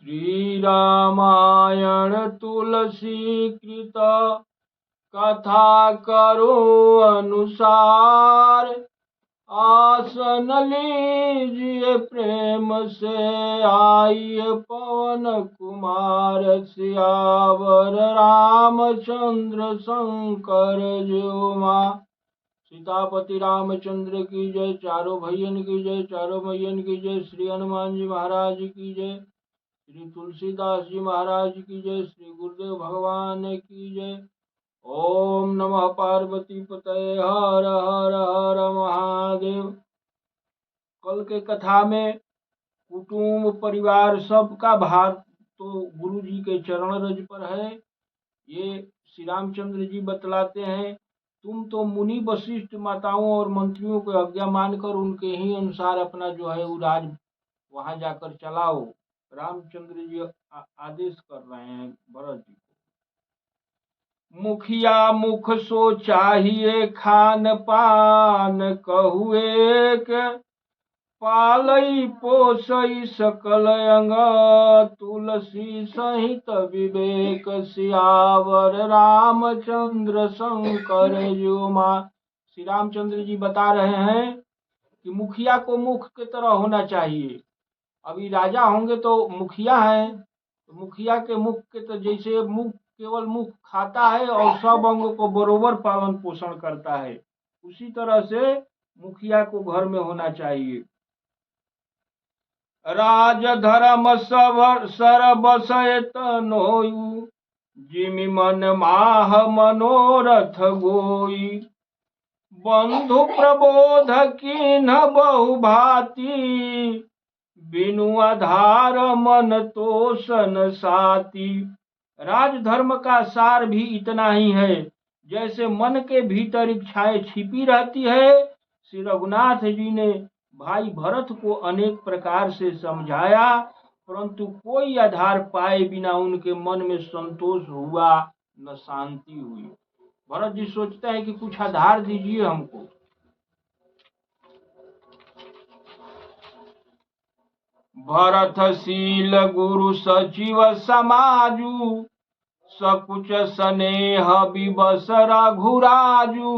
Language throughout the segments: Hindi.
श्री रामायण तुलसी कृत कथा करो अनुसार। आसन लीजिए प्रेम से आइए पवन कुमार। सियावर रामचंद्र शंकर जो मां। सीतापति रामचंद्र की जय। चारों भैयन की जय, चारों मैयन की जय। श्री हनुमान जी महाराज की जय, श्री तुलसीदास जी महाराज की जय, श्री गुरुदेव भगवान की जय। ओम नमः पार्वती पतये हर हर हर महादेव। कल के कथा में कुटुंब परिवार सबका भार तो गुरु जी के चरण रज पर है। ये श्री रामचंद्र जी बतलाते हैं, तुम तो मुनि वशिष्ठ माताओं और मंत्रियों को आज्ञा मानकर उनके ही अनुसार अपना जो है वो राज वहां जाकर चलाओ। रामचंद्र जी आदेश कर रहे हैं भरत जी को। मुखिया मुख सो चाहिए खान पान, कहु एक पालई पोसई सकल अंग। तुलसी सहित विवेक सियावर रामचंद्र शंकर जो मां। श्री रामचंद्र जी बता रहे हैं कि मुखिया को मुख की तरह होना चाहिए। अभी राजा होंगे तो मुखिया हैं, तो मुखिया के मुख के तो जैसे मुख केवल मुख खाता है और सब अंग को बरोबर पालन पोषण करता है, उसी तरह से मुखिया को घर में होना चाहिए। राज धर्म सर बसयत नोयु, जिमि मन माह मनोरथ गोई। बंधु प्रबोध कीन्ह बहु भांति, बिनु आधार मन तोषण साती। राजधर्म का सार भी इतना ही है, जैसे मन के भीतर इच्छाएं छिपी रहती है। श्री रघुनाथ जी ने भाई भरत को अनेक प्रकार से समझाया, परंतु कोई आधार पाए बिना उनके मन में संतोष हुआ न शांति हुई। भरत जी सोचते हैं कि कुछ आधार दीजिए हमको। भरतशील गुरु सचिव समाजु, सकुच स्नेह विवश रघुराजु।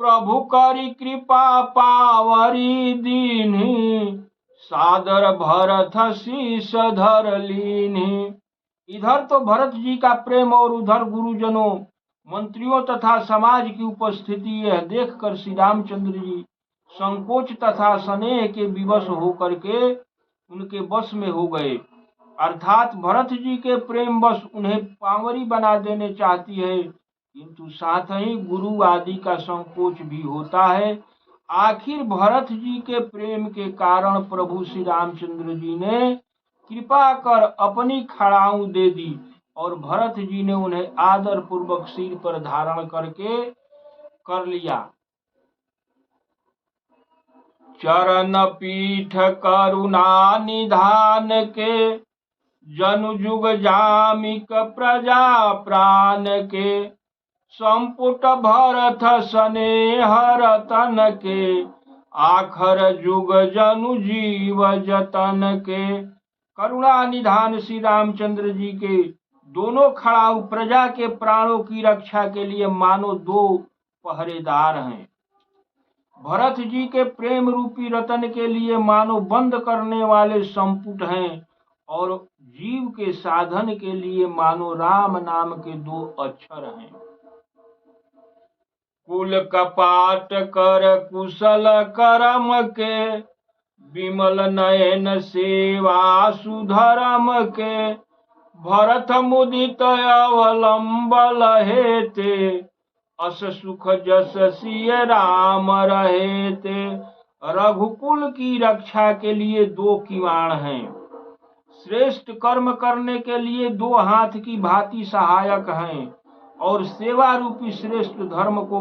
प्रभु करि कृपा पावरी दीन्हि, सादर भरत शीस धर लीन्हि। इधर तो भरत जी का प्रेम और उधर गुरुजनों मंत्रियों तथा समाज की उपस्थिति यह देखकर श्री रामचंद्र जी संकोच तथा स्नेह के विवश होकर के उनके बस में हो गए। अर्थात भरत जी के प्रेम बस उन्हें पावरी बना देने चाहती है, किंतु साथ ही गुरु आदि का संकोच भी होता है। आखिर भरत जी के प्रेम के कारण प्रभु श्री रामचंद्र जी ने कृपा कर अपनी खड़ाऊ दे दी और भरत जी ने उन्हें आदर पूर्वक सिर पर धारण करके कर लिया। चरण पीठ करुणा निधान के, जनु जुग जामिक प्रजा प्राण के। संपुट भरत स्नेह रतन के, आखर जुग जनु जीव जतन के। करुणा निधान श्री रामचंद्र जी के दोनों खड़ाऊ प्रजा के प्राणों की रक्षा के लिए मानो दो पहरेदार हैं। भरत जी के प्रेम रूपी रतन के लिए मानो बंद करने वाले संपुट हैं और जीव के साधन के लिए मानो राम नाम के दो अक्षर हैं। कुल कपाट कर कुशल करम के, विमल नयन सेवा सुधरम के। भरत मुदित अवलंबल हेते, अस सुख जस सिय राम रहेते। रघुकुल की रक्षा के लिए दो किवाड़ हैं, श्रेष्ठ कर्म करने के लिए दो हाथ की भांति सहायक हैं और सेवा रूपी श्रेष्ठ धर्म को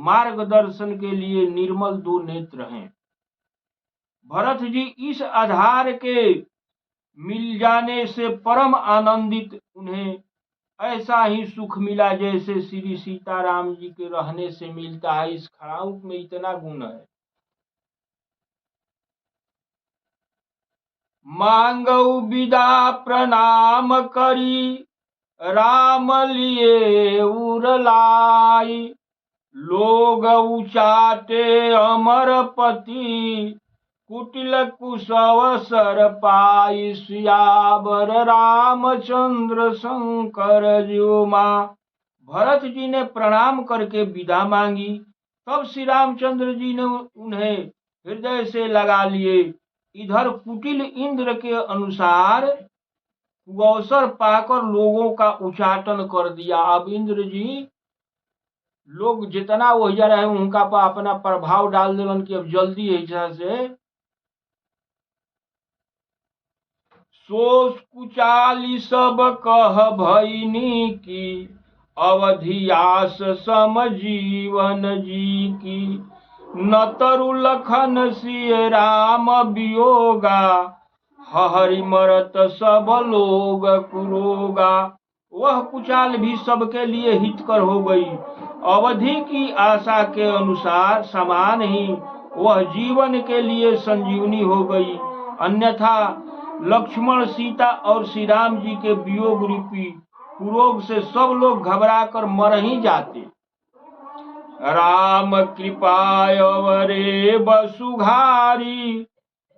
मार्गदर्शन के लिए निर्मल दो नेत्र हैं। भरत जी इस आधार के मिल जाने से परम आनंदित, उन्हें ऐसा ही सुख मिला जैसे श्री सीताराम जी के रहने से मिलता है। इस खड़ाऊ में इतना गुण है। मांगऊ विदा प्रणाम करी, राम लिए उरलाई। लोग उचाटे अमरपति, कुटिल कुशव सर पाई। सियावर रामचंद्र शंकर ज्यों मां। भरत जी ने प्रणाम करके विदा मांगी। तब श्री रामचंद्र जी ने उन्हें हृदय से लगा लिए। इधर कुटिल इंद्र के अनुसार अवसर पाकर लोगों का उच्चाटन कर दिया। अब इंद्र जी लोग जितना वही रहे उनका पर अपना प्रभाव डाल दिलन कि अब जल्दी ऐसा से सोच कुचाली सब कह भईनी की, अवधियास सम जीवन जी की। न तरु लखन सिय राम वियोगा, हरि मरत सब लोग कुरोगा। वह कुचाल भी सबके लिए हितकर हो गई। अवधि की आशा के अनुसार समान ही वह जीवन के लिए संजीवनी हो गई। अन्यथा लक्ष्मण, सीता और श्री राम जी के वियोग रूपी कुरोग से सब लोग घबराकर मर ही जाते। राम कृपायवरे बसुघारी,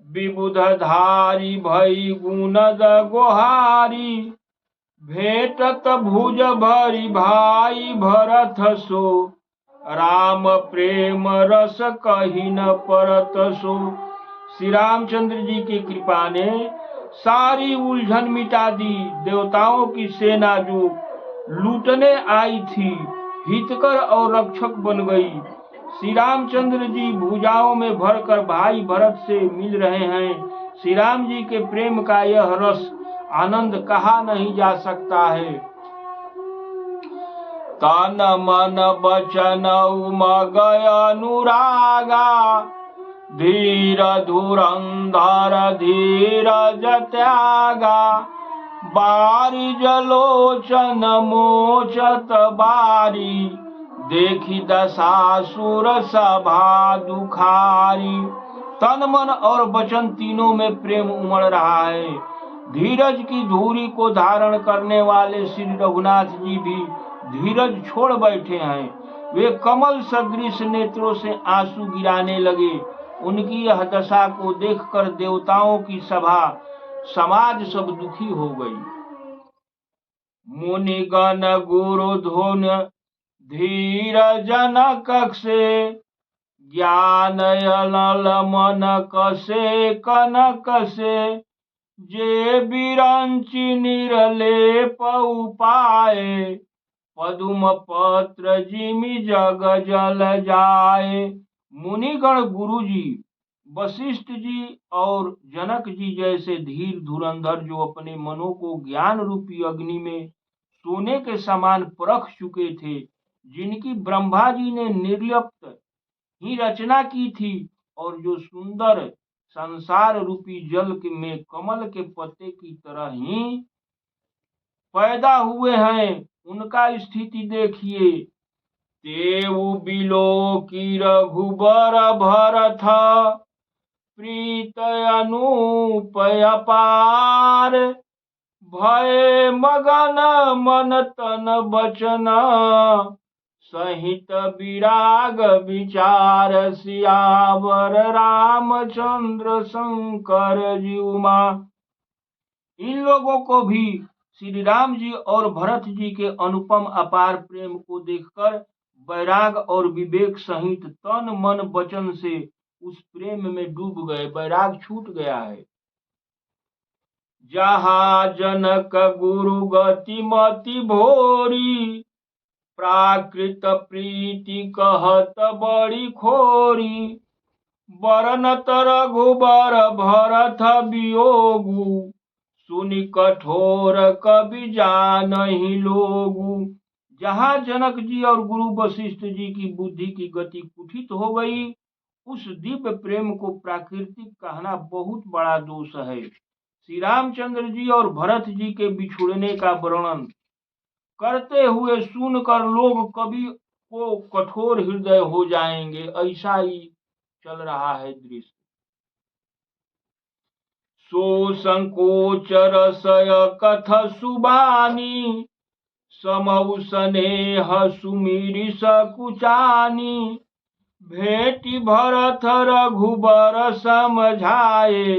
विबुध धारी भई गुणद गोहारी। भेटत भुज भरी भाई भरत सो, राम प्रेम रस कही न परत सो। श्री रामचंद्र जी की कृपा ने सारी उलझन मिटा दी। देवताओं की सेना जो लूटने आई थी, हितकर और रक्षक बन गई। श्री रामचंद्र जी भुजाओं में भरकर भाई भरत से मिल रहे हैं। श्री राम जी के प्रेम का यह रस आनंद कहा नहीं जा सकता है। तन मन बचन उमग अनुरागा, धीर धुरंधर धीरज त्यागा। बारी जलोचन मोचत बारी, देखी दशासुर सभा दुखारी। तन मन और वचन तीनों में प्रेम उमड़ रहा है। धीरज की धूरी को धारण करने वाले श्री रघुनाथ जी भी धीरज छोड़ बैठे हैं। वे कमल सदृश नेत्रों से आंसू गिराने लगे। उनकी यह दशा को देखकर देवताओं की सभा समाज सब दुखी हो गई। मुनिगण गुरु धुन धीर जन कक्षे, ज्ञान अनल मन कसे कनक से। जे बिरंचि निरलेप उपाय, पदुम पत्र जिमि जग जल जाए। मुनिगण गुरु जी, वशिष्ठ जी और जनक जी जैसे धीर धुरंधर जो अपने मनों को ज्ञान रूपी अग्नि में सोने के समान परख चुके थे, जिनकी ब्रह्मा जी ने निर्लिप्त ही रचना की थी और जो सुंदर संसार रूपी जल में कमल के पत्ते की तरह ही पैदा हुए हैं, उनका स्थिति देखिए। तेऊ बिलो की रघुबर भरथ, प्रीत अनूपय पार। भय मगन मन तन बचन, सहित विराग विचार। सियावर रामचंद्र शंकर ज्यों मां। इन लोगों को भी श्री राम जी और भरत जी के अनुपम अपार प्रेम को देखकर वैराग और विवेक सहित तन मन वचन से उस प्रेम में डूब गए। वैराग छूट गया है। जहाँ जनक गुरु गति मति भोरी, प्राकृत प्रीति कहत बड़ी खोरी। बरनत रघुबर भरत वियोगु, सुनि कठोर कवि जानहि लोगु। जहाँ जनक जी और गुरु वशिष्ठ जी की बुद्धि की गति कुठित हो गई, उस दिव्य प्रेम को प्राकृतिक कहना बहुत बड़ा दोष है। श्री रामचंद्र जी और भरत जी के बिछुड़ने का वर्णन करते हुए सुनकर लोग कवि को कठोर हृदय हो जाएंगे। ऐसा ही चल रहा है दृश्य। सो संकोच रसय कथ सुबानी, समौ स्नेह सुमिरि सकुचानी, भेटी भरत रघुबर समझाए,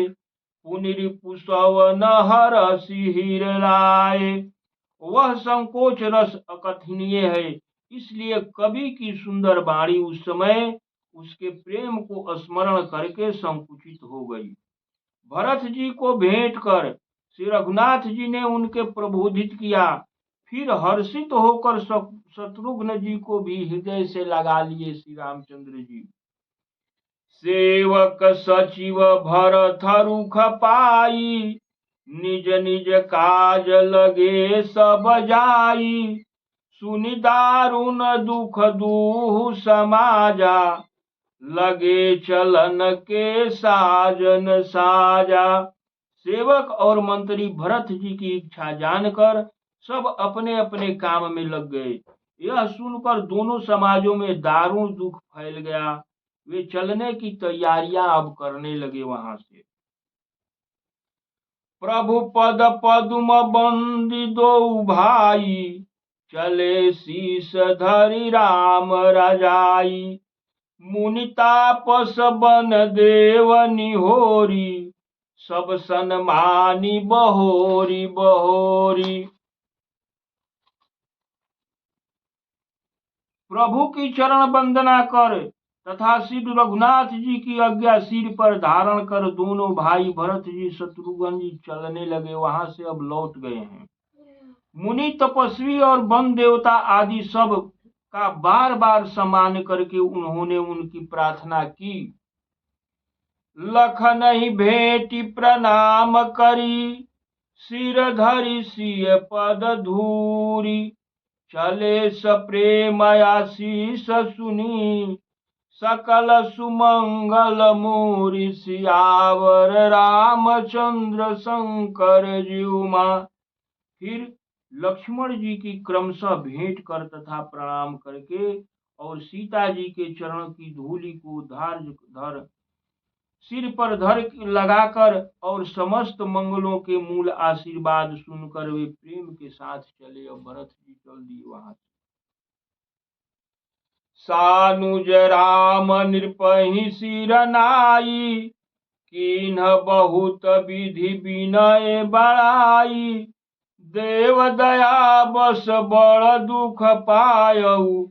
पुनिरिपु सवन हरषि हिर लाए। वह संकोच रस अकथनीय है, इसलिए कवि की सुंदर वाणी उस समय उसके प्रेम को स्मरण करके संकुचित हो गई। भरत जी को भेंट कर श्री रघुनाथ जी ने उनके प्रबोधित किया, फिर हर्षित होकर शत्रुघ्न जी को भी हृदय से लगा लिए श्री रामचंद्र जी। सेवक सचिव भरत रुख पाई, निज निज काज लगे सब जाई, सुनि दारुण दुख दूह समाजा, लगे चलन के साजन साजा। सेवक और मंत्री भरत जी की इच्छा जानकर सब अपने अपने काम में लग गए। यह सुनकर दोनों समाजों में दारुण दुख फैल गया। वे चलने की तैयारियां अब करने लगे वहां से। प्रभु पद पद्म बंदी दो भाई, चले शीस धरि राम राजाई, मुनि तापस बन देव निहोरी, सब सन्मानी बहोरी बहोरी। प्रभु की चरण वंदना कर तथा श्री रघुनाथ जी की आज्ञा सिर पर धारण कर दोनों भाई भरत जी शत्रुघ्न जी चलने लगे। वहां से अब लौट गए हैं। मुनि तपस्वी और वन देवता आदि सब का बार बार सम्मान करके उन्होंने उनकी प्रार्थना की। लखन ही भेटी प्रणाम करी, सिर धरि सिय पद धूरी, चले सप्रेम आशीष सुनी, सकल सुमंगल मूरि सियावर रामचंद्र शंकर जीउमा। फिर लक्ष्मण जी की क्रमशः भेंट कर तथा प्रणाम करके और सीता जी के चरण की धूलि को धर सिर पर धर लगाकर और समस्त मंगलों के मूल आशीर्वाद सुनकर वे प्रेम के साथ चले और भरत जी चल दिए वहां से। सानुज राम नृपहि सिर नाई, कीन्ह बहुत विधि विनय बड़ाई, देव दया बस बड़ दुख पायऊ,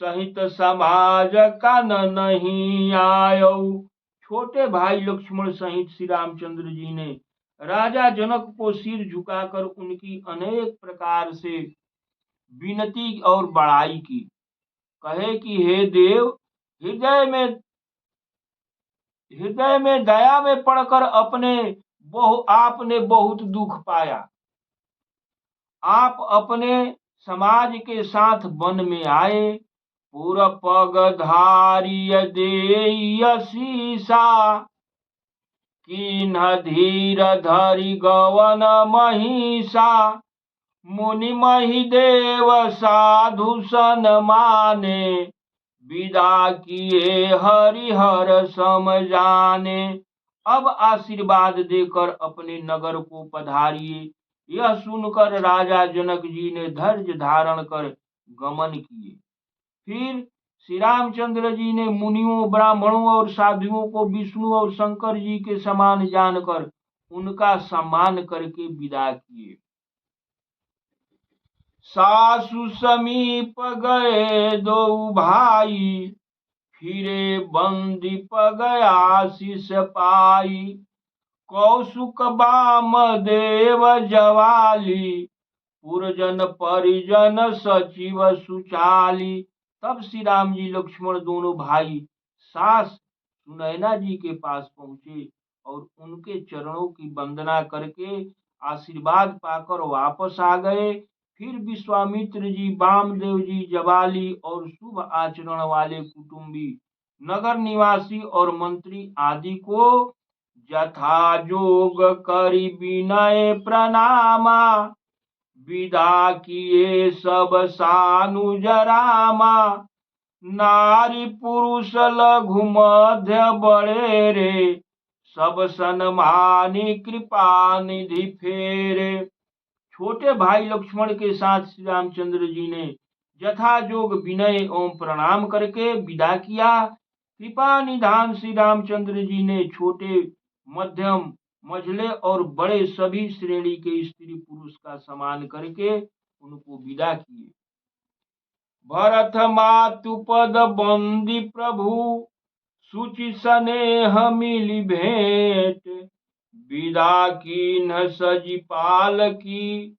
सहित समाज कान नहीं आयऊ। छोटे भाई लक्ष्मण सहित श्री रामचंद्र जी ने राजा जनक को सिर झुकाकर उनकी अनेक प्रकार से विनती और बड़ाई की। कहे कि हे देव, हृदय में दया में पड़कर आपने बहुत दुख पाया। आप अपने समाज के साथ वन में आए, पुर पग धारिय देय शीसा, कीन्ह धीर धरि गवन महिषा, मुनि महि देव साधु सन माने, विदा किए हरिहर सम जाने। अब आशीर्वाद देकर अपने नगर को पधारिए। यह सुनकर राजा जनक जी ने धैर्य धारण कर गमन किए। फिर श्री रामचंद्र जी ने मुनियों, ब्राह्मणों और साधुओं को विष्णु और शंकर जी के समान जानकर उनका सम्मान करके विदा किए। सासु समीप गए दो भाई, फिरे बंदीप गया शिष पाई, कौसुक बाम देव जवाली, पुरजन परिजन सचिव सुचाली। तब श्री राम जी लक्ष्मण दोनों भाई सास सुनैना जी के पास पहुंचे और उनके चरणों की वंदना करके आशीर्वाद पाकर वापस आ गए। फिर विश्वामित्र जी, वामदेव जी, जवाली और शुभ आचरण वाले कुटुंबी, नगर निवासी और मंत्री आदि को यथा जोग करी विनय प्रणामा, विदा किए सब सानुज रामा। नारी पुरुष लघु मध्य बड़े रे, सब सन्मानी कृपा निधि फेरे। छोटे भाई लक्ष्मण के साथ श्री रामचंद्र जी ने यथाजोग विनय एवं प्रणाम करके विदा किया। कृपा निधान श्री रामचंद्र जी ने छोटे, मध्यम, मझले और बड़े सभी श्रेणी के स्त्री पुरुष का सम्मान करके उनको विदा किए। भरत मातु पद बंदी प्रभु, सुचि स्नेह मिली भेंट। विदा कीन्ह सजी पाल की,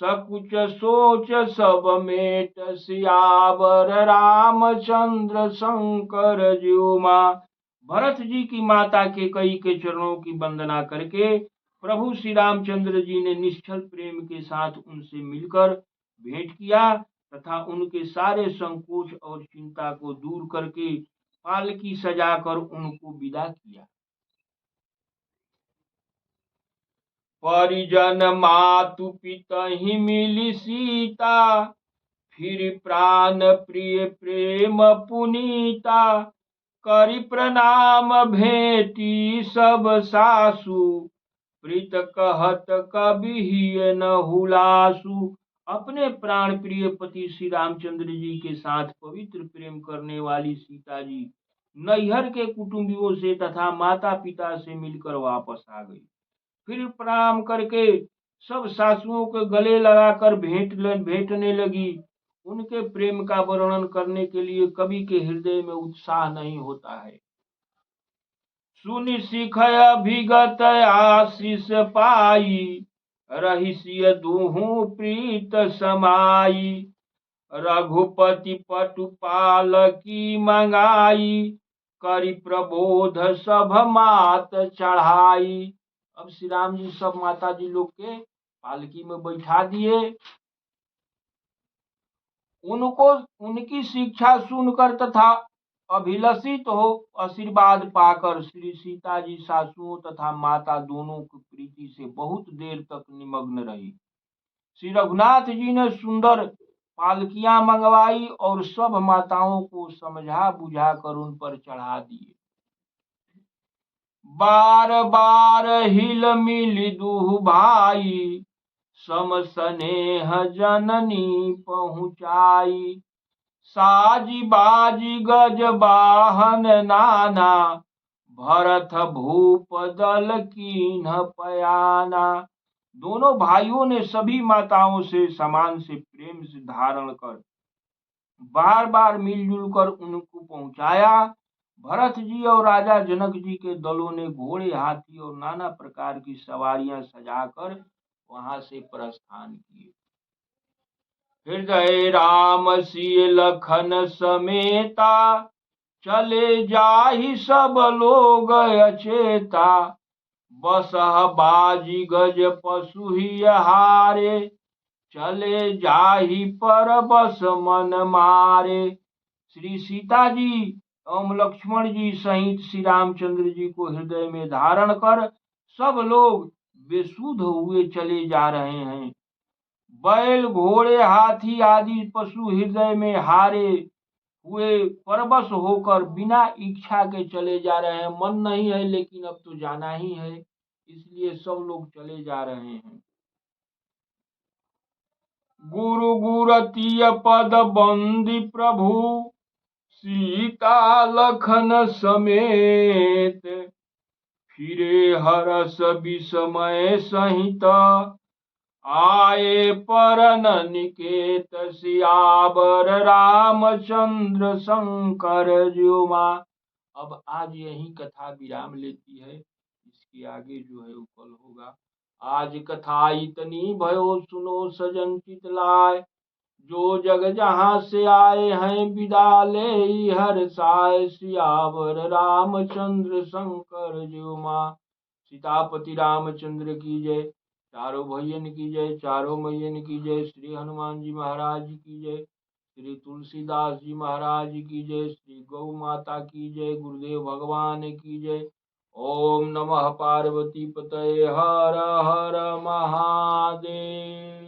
सकुच सोच सब मेट। सियावर रामचंद्र शंकर ज्यों मां। भरत जी की माता केकई के चरणों की वंदना करके प्रभु श्री रामचंद्र जी ने निश्चल प्रेम के साथ उनसे मिलकर भेंट किया तथा उनके सारे संकोच और चिंता को दूर करके पालकी सजाकर उनको विदा किया। परिजन मातु पितहि मिली सीता, फिर प्राण प्रिय प्रेम पुनीता। करि प्रणाम भेटी सब सासु, प्रीत कहत कभी न हुलासु। अपने प्राण प्रिय पति श्री रामचंद्र जी के साथ पवित्र प्रेम करने वाली सीता जी नैहर के कुटुंबियों से तथा माता पिता से मिलकर वापस आ गई। फिर प्रणाम करके सब सासुओं के गले लगाकर भेंटने लगी। उनके प्रेम का वर्णन करने के लिए कवि के हृदय में उत्साह नहीं होता है। सुनि सिख अभिगत आशीष पाई, रहिसिय दुहु प्रीत समाई। रघुपति पटुपाल की मंगाई, करि प्रबोध सब मात चढ़ाई। अब श्री राम जी सब माता जी लोग के पालकी में बैठा दिए। उनको उनकी शिक्षा सुनकर तथा अभिलषित हो आशीर्वाद पाकर श्री सीता जी सासुओं तथा माता दोनों की प्रीति से बहुत देर तक निमग्न रही। श्री रघुनाथ जी ने सुंदर पालकियां मंगवाई और सब माताओं को समझा बुझा कर उन पर चढ़ा दिए। बार बार हिल मिल दुह भाई, सम स्नेह जननी पहुँचाई। साजी बाजी गज वाहन नाना, भरत भूप दल कीन्ह पयाना। दोनों भाइयों ने सभी माताओं से समान से प्रेम से धारण कर बार बार मिलजुल कर उनको पहुंचाया। भरत जी और राजा जनक जी के दलों ने घोड़े, हाथी और नाना प्रकार की सवारियां सजाकर वहां से प्रस्थान किए। हृदय राम सिय लखन समेता, चले जाहि सब लोग अचेता। बसह बाजी गज पशु ही हारे, चले जाहि पर बस मन मारे। श्री सीता जी एवं लक्ष्मण जी सहित श्री रामचंद्र जी को हृदय में धारण कर सब लोग बेसुध हुए चले जा रहे हैं। बैल, घोड़े, हाथी आदि पशु हृदय में हारे हुए परवश होकर बिना इच्छा के चले जा रहे हैं। मन नहीं है लेकिन अब तो जाना ही है, इसलिए सब लोग चले जा रहे हैं। गुरु गुरतीय पद बंदी प्रभु, सीता लखन समेत। फिरे हरस विस्मय सहित, आए परन निकेत। सियावर रामचंद्र शंकर ज्यों मां। अब आज यही कथा विराम लेती है, इसके आगे जो है वो कल होगा। आज कथा इतनी भयो सुनो सजन चित लाय, जो जग जहाँ से आए हैं विदा ले हर साय। सियावर रामचंद्र शंकर ज्यों मां। सीतापति रामचंद्र की जय। चारों भैयन की जय, चारों मैयन की जय। श्री हनुमान जी महाराज की जय, श्री तुलसीदास जी महाराज की जय, श्री गौ माता की जय, गुरुदेव भगवान की जय। ओम नमः पार्वती पतये, हर हर महादेव।